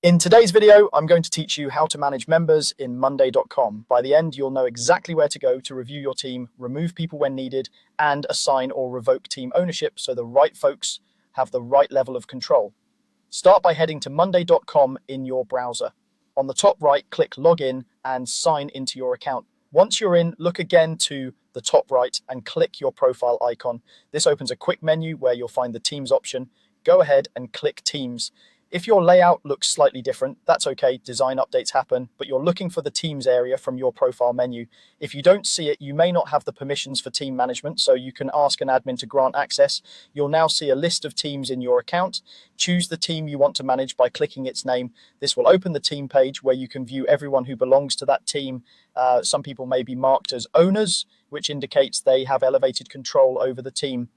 In today's video, I'm going to teach you how to manage members in Monday.com. By the end, you'll know exactly where to go to review your team, remove people when needed, and assign or revoke team ownership so the right folks have the right level of control. Start by heading to Monday.com in your browser. On the top right, click Login and sign into your account. Once you're in, look again to the top right and click your profile icon. This opens a quick menu where you'll find the Teams option. Go ahead and click Teams. If your layout looks slightly different, that's okay, design updates happen, but you're looking for the Teams area from your profile menu. If you don't see it, you may not have the permissions for team management, so you can ask an admin to grant access. You'll now see a list of teams in your account. Choose the team you want to manage by clicking its name. This will open the team page where you can view everyone who belongs to that team. Some people may be marked as owners, which indicates they have elevated control over the team.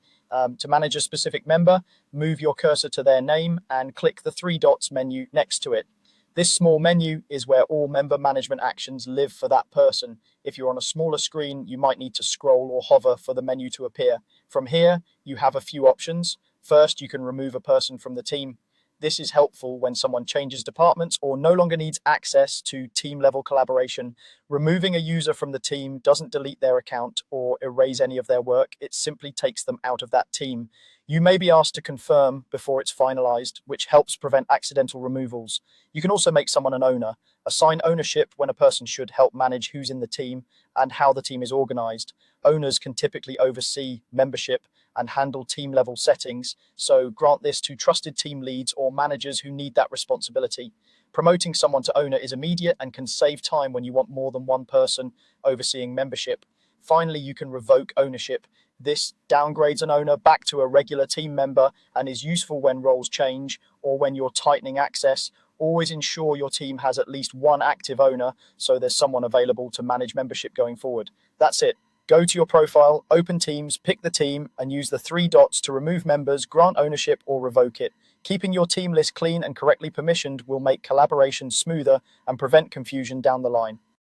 To manage a specific member, move your cursor to their name and click the three dots menu next to it. This small menu is where all member management actions live for that person. If you're on a smaller screen, you might need to scroll or hover for the menu to appear. From here, you have a few options. First, you can remove a person from the team. This is helpful when someone changes departments or no longer needs access to team-level collaboration. Removing a user from the team doesn't delete their account or erase any of their work. It simply takes them out of that team. You may be asked to confirm before it's finalized, which helps prevent accidental removals. You can also make someone an owner. Assign ownership when a person should help manage who's in the team and how the team is organized. Owners can typically oversee membership and handle team level settings, so grant this to trusted team leads or managers who need that responsibility. Promoting someone to owner is immediate and can save time when you want more than one person overseeing membership. Finally, you can revoke ownership. This downgrades an owner back to a regular team member and is useful when roles change or when you're tightening access. Always ensure your team has at least one active owner so there's someone available to manage membership going forward. That's it. Go to your profile, open Teams, pick the team, and use the three dots to remove members, grant ownership, or revoke it. Keeping your team list clean and correctly permissioned will make collaboration smoother and prevent confusion down the line.